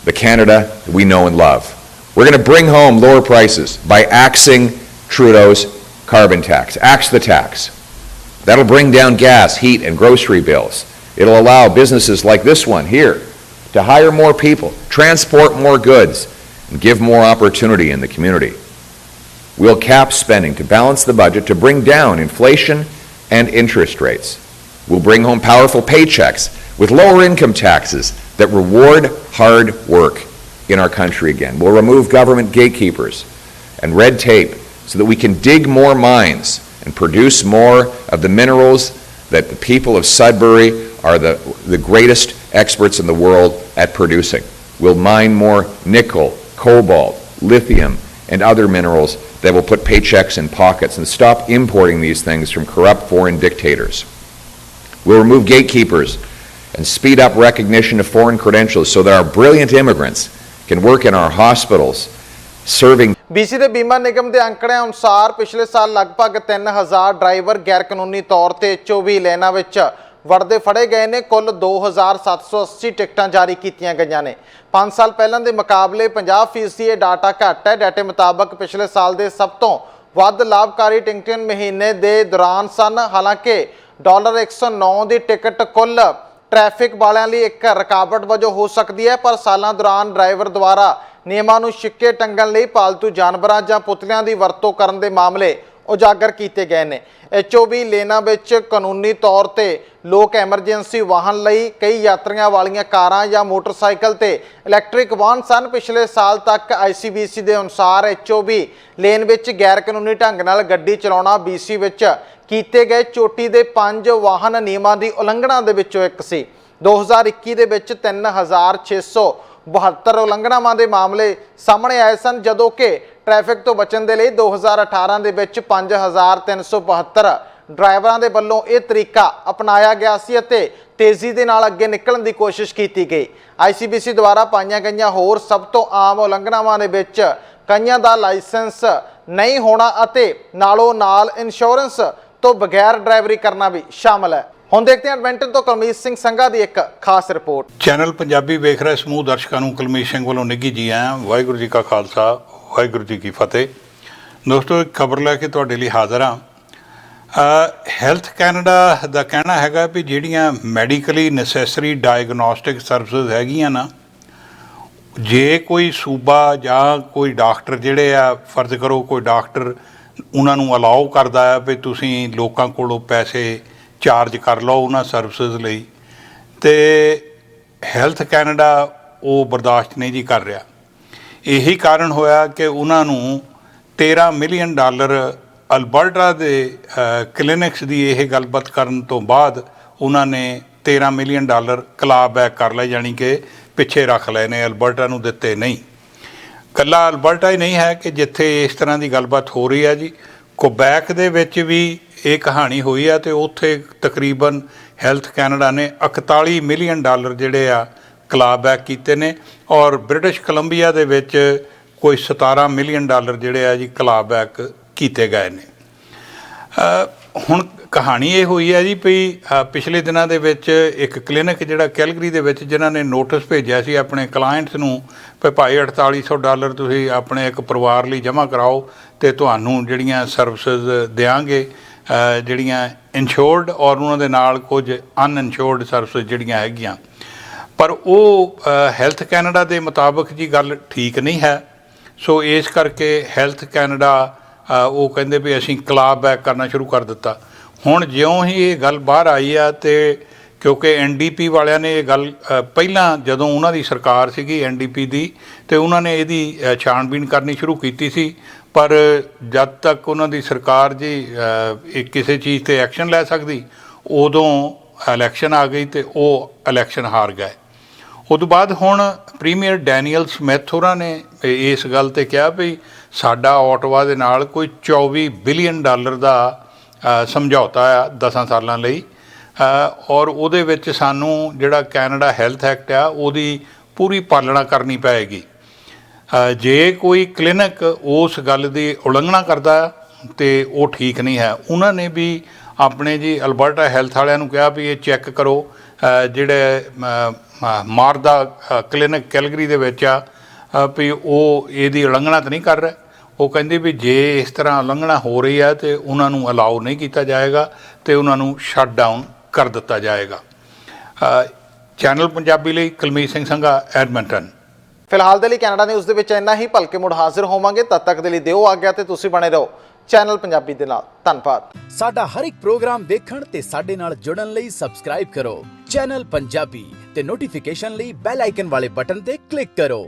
the Canada we know and love. We're going to bring home lower prices by axing Trudeau's carbon tax. Axe the tax. That'll bring down gas, heat, and grocery bills. It'll allow businesses like this one here to hire more people, transport more goods, and give more opportunity in the community. We'll cap spending to balance the budget to bring down inflation and interest rates. We'll bring home powerful paychecks with lower income taxes that reward hard work in our country again. We'll remove government gatekeepers and red tape so that we can dig more mines and produce more of the minerals that the people of Sudbury are the greatest experts in the world at producing. We'll mine more nickel, cobalt, lithium, and other minerals that will put paychecks in pockets and stop importing these things from corrupt foreign dictators. We'll remove gatekeepers and speed up recognition of foreign credentials so that our brilliant immigrants can work in our hospitals, serving. BC ਦੇ ਬੀਮਾ ਨਿਗਮ ਦੇ ਅੰਕੜਿਆਂ ਅਨੁਸਾਰ ਪਿਛਲੇ ਸਾਲ ਲਗਭਗ 3000 ਡਰਾਈਵਰ ਗੈਰ ਕਾਨੂੰਨੀ ਤੌਰ ਤੇ 24 ਲੈਨਾਂ ਵਿੱਚ ਵੜਦੇ ਫੜੇ ਗਏ ਨੇ। ਕੁੱਲ 2780 ਟਿਕਟਾਂ ਜਾਰੀ ਕੀਤੀਆਂ ਗਈਆਂ ਨੇ। 5 ਸਾਲ ਪਹਿਲਾਂ ਦੇ ਮੁਕਾਬਲੇ 50% ਇਹ ਡਾਟਾ ਘੱਟ ਹੈ। ਡਾਟੇ ਮੁਤਾਬਕ ਪਿਛਲੇ ਸਾਲ ਦੇ ਸਭ ਤੋਂ ਵੱਧ ਲਾਭਕਾਰੀ ਟਿਕਟਾਂ ਮਹੀਨੇ ਦੇ ਦੌਰਾਨ ਸਨ। ਹਾਲਾਂਕਿ $109 ਦੀ ਟਿਕਟ ਕੁੱਲ ਟ੍ਰੈਫਿਕ ਵਾਲਿਆਂ ਲਈ ਇੱਕ ਰੁਕਾਵਟ ਵਜੋਂ ਹੋ ਸਕਦੀ ਹੈ, ਪਰ ਸਾਲਾਂ ਦੌਰਾਨ ਡਰਾਈਵਰ ਦੁਆਰਾ ਨਿਯਮਾਂ ਨੂੰ ਛਿੱਕੇ ਟੰਗਣ ਲਈ ਪਾਲਤੂ ਜਾਨਵਰਾਂ ਜਾਂ ਪੁਤਲਿਆਂ ਦੀ ਵਰਤੋਂ ਕਰਨ ਦੇ ਮਾਮਲੇ ਉਜਾਗਰ ਕੀਤੇ ਗਏ ਨੇ। HOV ਲੇਨਾਂ ਵਿੱਚ ਕਾਨੂੰਨੀ ਤੌਰ ਤੇ ਲੋਕ ਐਮਰਜੈਂਸੀ ਵਾਹਨ ਲਈ ਕਈ ਯਾਤਰੀਆਂ ਵਾਲੀਆਂ ਕਾਰਾਂ ਜਾਂ ਮੋਟਰਸਾਈਕਲ ਤੇ ਇਲੈਕਟ੍ਰਿਕ ਵਾਹਨ ਸਨ। ਪਿਛਲੇ ਸਾਲ ਤੱਕ ICBC ਦੇ ਅਨੁਸਾਰ HOV ਲੇਨ ਵਿੱਚ ਗੈਰ ਕਾਨੂੰਨੀ ਢੰਗ ਨਾਲ ਗੱਡੀ ਚਲਾਉਣਾ BC ਵਿੱਚ ਕੀਤੇ ਗਏ ਚੋਟੀ ਦੇ 5 ਵਾਹਨ ਨਿਯਮਾਂ ਦੀ ਉਲੰਘਣਾ ਦੇ ਵਿੱਚੋਂ ਇੱਕ ਸੀ। 2021 ਦੇ ਵਿੱਚ 3672 ਉਲੰਘਣਾਵਾਂ ਦੇ ਮਾਮਲੇ ਸਾਹਮਣੇ ਆਏ ਸਨ, ਜਦੋਂ ਕਿ ਟ੍ਰੈਫਿਕ ਤੋਂ ਬਚਣ ਦੇ ਲਈ 2018 ਦੇ ਵਿੱਚ 5372 ਡਰਾਈਵਰਾਂ ਦੇ ਵੱਲੋਂ ਇਹ ਤਰੀਕਾ ਅਪਣਾਇਆ ਗਿਆ ਸੀ ਅਤੇ ਤੇਜ਼ੀ ਦੇ ਨਾਲ ਅੱਗੇ ਨਿਕਲਣ ਦੀ ਕੋਸ਼ਿਸ਼ ਕੀਤੀ ਗਈ। ICBC ਦੁਆਰਾ ਪਾਈਆਂ ਗਈਆਂ ਹੋਰ ਸਭ ਤੋਂ ਆਮ ਉਲੰਘਣਾਵਾਂ ਦੇ ਵਿੱਚ ਕਈਆਂ ਦਾ ਲਾਇਸੈਂਸ ਨਹੀਂ ਹੋਣਾ ਅਤੇ ਨਾਲੋਂ ਨਾਲ ਇੰਸ਼ੋਰੈਂਸ ਤੋਂ ਬਗੈਰ ਡਰਾਈਵਰੀ ਕਰਨਾ ਵੀ ਸ਼ਾਮਲ ਹੈ। ਹੁਣ ਦੇਖਦੇ ਹਾਂ ਐਡਮਿੰਟਨ ਤੋਂ ਕੁਲਮੀਤ ਸਿੰਘ ਸੰਘਾ ਦੀ ਇੱਕ ਖਾਸ ਰਿਪੋਰਟ। ਚੈਨਲ ਪੰਜਾਬੀ ਵੇਖ ਰਹੇ ਸਮੂਹ ਦਰਸ਼ਕਾਂ ਨੂੰ ਕੁਲਮੀਤ ਸਿੰਘ ਵੱਲੋਂ ਨਿੱਘੀ ਜੀ ਆਇਆਂ। ਵਾਹਿਗੁਰੂ ਜੀ ਕਾ ਖਾਲਸਾ, ਵਾਹਿਗੁਰੂ ਜੀ ਕੀ ਫਤਿਹ। ਦੋਸਤੋ, ਇੱਕ ਖਬਰ ਲੈ ਕੇ ਤੁਹਾਡੇ ਲਈ ਹਾਜ਼ਰ ਹਾਂ। ਹੈਲਥ ਕੈਨੇਡਾ ਦਾ ਕਹਿਣਾ ਹੈਗਾ ਵੀ ਜਿਹੜੀਆਂ ਮੈਡੀਕਲੀ ਨੈਸੈਸਰੀ ਡਾਇਗਨੋਸਟਿਕ ਸਰਵਿਸਿਜ਼ ਹੈਗੀਆਂ ਨਾ, ਜੇ ਕੋਈ ਸੂਬਾ ਜਾਂ ਕੋਈ ਡਾਕਟਰ ਜਿਹੜੇ ਆ, ਫਰਜ਼ ਕਰੋ ਕੋਈ ਡਾਕਟਰ ਉਹਨਾਂ ਨੂੰ ਅਲਾਓ ਕਰਦਾ ਹੈ ਵੀ ਤੁਸੀਂ ਲੋਕਾਂ ਕੋਲੋਂ ਪੈਸੇ ਚਾਰਜ ਕਰ ਲਓ ਉਹਨਾਂ ਸਰਵਿਸਿਜ਼ ਲਈ, ਅਤੇ ਹੈਲਥ ਕੈਨੇਡਾ ਉਹ ਬਰਦਾਸ਼ਤ ਨਹੀਂ ਜੀ ਕਰ ਰਿਹਾ। ਇਹੀ ਕਾਰਨ ਹੋਇਆ ਕਿ ਉਹਨਾਂ ਨੂੰ $13 ਮਿਲੀਅਨ ਅਲਬਰਟਾ ਦੇ ਕਲੀਨਿਕਸ ਦੀ ਇਹ ਗੱਲਬਾਤ ਕਰਨ ਤੋਂ ਬਾਅਦ ਉਹਨਾਂ ਨੇ $13 ਮਿਲੀਅਨ ਕਲਾ ਬੈਕ ਕਰ ਲਏ, ਜਾਣੀ ਕਿ ਪਿੱਛੇ ਰੱਖ ਲਏ ਨੇ, ਅਲਬਰਟਾ ਨੂੰ ਦਿੱਤੇ ਨਹੀਂ। ਇਕੱਲਾ ਅਲਬਰਟਾ ਹੀ ਨਹੀਂ ਹੈ ਕਿ ਜਿੱਥੇ ਇਸ ਤਰ੍ਹਾਂ ਦੀ ਗੱਲਬਾਤ ਹੋ ਰਹੀ ਹੈ ਜੀ, ਕੁਬੈਕ ਦੇ ਵਿੱਚ ਵੀ ਇਹ ਕਹਾਣੀ ਹੋਈ ਹੈ ਅਤੇ ਉੱਥੇ ਤਕਰੀਬਨ ਹੈਲਥ ਕੈਨੇਡਾ ਨੇ $41 ਮਿਲੀਅਨ ਜਿਹੜੇ ਆ ਕਲਾਬੈਕ ਕੀਤੇ ਨੇ, ਔਰ ਬ੍ਰਿਟਿਸ਼ ਕੋਲੰਬੀਆ ਦੇ ਵਿੱਚ ਕੋਈ $17 ਮਿਲੀਅਨ ਜਿਹੜੇ ਆ ਜੀ ਕਲਾਬੈਕ ਕੀਤੇ ਗਏ ਨੇ। ਹੁਣ ਕਹਾਣੀ ਇਹ ਹੋਈ ਹੈ ਜੀ ਵੀ ਪਿਛਲੇ ਦਿਨਾਂ ਦੇ ਵਿੱਚ ਇੱਕ ਕਲੀਨਿਕ ਜਿਹੜਾ ਕੈਲਗਰੀ ਦੇ ਵਿੱਚ, ਜਿਨ੍ਹਾਂ ਨੇ ਨੋਟਿਸ ਭੇਜਿਆ ਸੀ ਆਪਣੇ ਕਲਾਇੰਟਸ ਨੂੰ ਵੀ ਭਾਈ $4800 ਤੁਸੀਂ ਆਪਣੇ ਇੱਕ ਪਰਿਵਾਰ ਲਈ ਜਮ੍ਹਾਂ ਕਰਾਓ ਅਤੇ ਤੁਹਾਨੂੰ ਜਿਹੜੀਆਂ ਸਰਵਿਸਿਜ਼ ਦਿਆਂਗੇ, ਜਿਹੜੀਆਂ ਇੰਸ਼ੋਰਡ ਔਰ ਉਹਨਾਂ ਦੇ ਨਾਲ ਕੁਝ ਅਨਇੰਸ਼ੋਰਡ ਸਰਵਿਸ ਜਿਹੜੀਆਂ ਹੈਗੀਆਂ, ਪਰ ਉਹ ਹੈਲਥ ਕੈਨੇਡਾ ਦੇ ਮੁਤਾਬਕ ਜੀ ਗੱਲ ਠੀਕ ਨਹੀਂ ਹੈ। ਸੋ ਇਸ ਕਰਕੇ ਹੈਲਥ ਕੈਨੇਡਾ ਉਹ ਕਹਿੰਦੇ ਵੀ ਅਸੀਂ ਕਲਾਬ ਬੈਕ ਕਰਨਾ ਸ਼ੁਰੂ ਕਰ ਦਿੱਤਾ। ਹੁਣ ਜਿਉਂ ਹੀ ਇਹ ਗੱਲ ਬਾਹਰ ਆਈ ਆ, ਅਤੇ ਕਿਉਂਕਿ NDP ਵਾਲਿਆਂ ਨੇ ਇਹ ਗੱਲ ਪਹਿਲਾਂ ਜਦੋਂ ਉਹਨਾਂ ਦੀ ਸਰਕਾਰ ਸੀਗੀ NDP ਦੀ, ਅਤੇ ਉਹਨਾਂ ਨੇ ਇਹਦੀ ਛਾਣਬੀਣ ਕਰਨੀ ਸ਼ੁਰੂ ਕੀਤੀ ਸੀ, ਪਰ ਜਦ ਤੱਕ ਉਹਨਾਂ ਦੀ ਸਰਕਾਰ ਜੀ ਕਿਸੇ ਚੀਜ਼ 'ਤੇ ਐਕਸ਼ਨ ਲੈ ਸਕਦੀ, ਉਦੋਂ ਇਲੈਕਸ਼ਨ ਆ ਗਈ ਅਤੇ ਉਹ ਇਲੈਕਸ਼ਨ ਹਾਰ ਗਏ। ਉਹ ਤੋਂ ਬਾਅਦ ਹੁਣ ਪ੍ਰੀਮੀਅਰ ਡੈਨੀਅਲ ਸਮਿਥ ਹੋਰਾਂ ਨੇ ਇਸ ਗੱਲ 'ਤੇ ਕਿਹਾ ਵੀ ਸਾਡਾ ਓਟਵਾ ਦੇ ਨਾਲ ਕੋਈ $24 ਬਿਲੀਅਨ ਦਾ ਸਮਝੌਤਾ ਆ 10 ਸਾਲਾਂ ਲਈ, ਔਰ ਉਹਦੇ ਵਿੱਚ ਸਾਨੂੰ ਜਿਹੜਾ ਕੈਨੇਡਾ ਹੈਲਥ ਐਕਟ ਆ ਉਹਦੀ ਪੂਰੀ ਪਾਲਣਾ ਕਰਨੀ ਪਏਗੀ। ਜੇ ਕੋਈ ਕਲੀਨਿਕ ਉਸ ਗੱਲ ਦੀ ਉਲੰਘਣਾ ਕਰਦਾ ਤੇ ਉਹ ਠੀਕ ਨਹੀਂ ਹੈ। ਉਹਨਾਂ ਨੇ ਵੀ ਆਪਣੇ ਜੀ ਅਲਬਰਟਾ ਹੈਲਥ ਵਾਲਿਆਂ ਨੂੰ ਕਿਹਾ ਵੀ ਇਹ ਚੈੱਕ ਕਰੋ, ਜਿਹੜੇ ਮਾਰਦਾ ਕਲੀਨਿਕ ਕੈਲਗਰੀ ਦੇ ਵਿੱਚ ਆ ਵੀ ਉਹ ਇਹਦੀ ਉਲੰਘਣਾ ਤਾਂ ਨਹੀਂ ਕਰ ਰਿਹਾ। ਉਹ ਕਹਿੰਦੇ ਵੀ ਜੇ ਇਸ ਤਰ੍ਹਾਂ ਉਲੰਘਣਾ ਹੋ ਰਹੀ ਹੈ ਤੇ ਉਹਨਾਂ ਨੂੰ ਅਲਾਉ ਨਹੀਂ ਕੀਤਾ ਜਾਏਗਾ ਤੇ ਉਹਨਾਂ ਨੂੰ ਸ਼ਟ ਡਾਊਨ ਕਰ ਦਿੱਤਾ ਜਾਏਗਾ। ਚੈਨਲ ਪੰਜਾਬੀ ਲਈ ਕੁਲਮੀਤ ਸਿੰਘ ਸੰਘਾ, ਐਡਮਿੰਟਨ। ਫਿਲਹਾਲ ਦੇ ਲਈ ਕੈਨੇਡਾ ਨਿਊਜ਼ ਦੇ ਵਿੱਚ ਇੰਨਾ ਹੀ। ਭਲਕੇ ਮੁੜ ਹਾਜ਼ਰ ਹੋਵਾਂਗੇ, ਤਦ ਤੱਕ ਦੇ ਲਈ ਦਿਓ ਆਗਿਆ ਤੇ ਤੁਸੀਂ ਬਣੇ ਰਹੋ ਚੈਨਲ ਪੰਜਾਬੀ ਦੇ ਨਾਲ। ਧੰਨਵਾਦ। ਸਾਡਾ ਹਰ ਇੱਕ ਪ੍ਰੋਗਰਾਮ ਦੇਖਣ ਤੇ ਸਾਡੇ ਨਾਲ ਜੁੜਨ ਲਈ ਸਬਸਕ੍ਰਾਈਬ ਕਰੋ ਚੈਨਲ ਪੰਜਾਬੀ ਤੇ ਨੋਟੀਫਿਕੇਸ਼ਨ ਲਈ ਬੈਲ ਆਈਕਨ ਵਾਲੇ ਬਟਨ ਤੇ ਕਲਿੱਕ ਕਰੋ।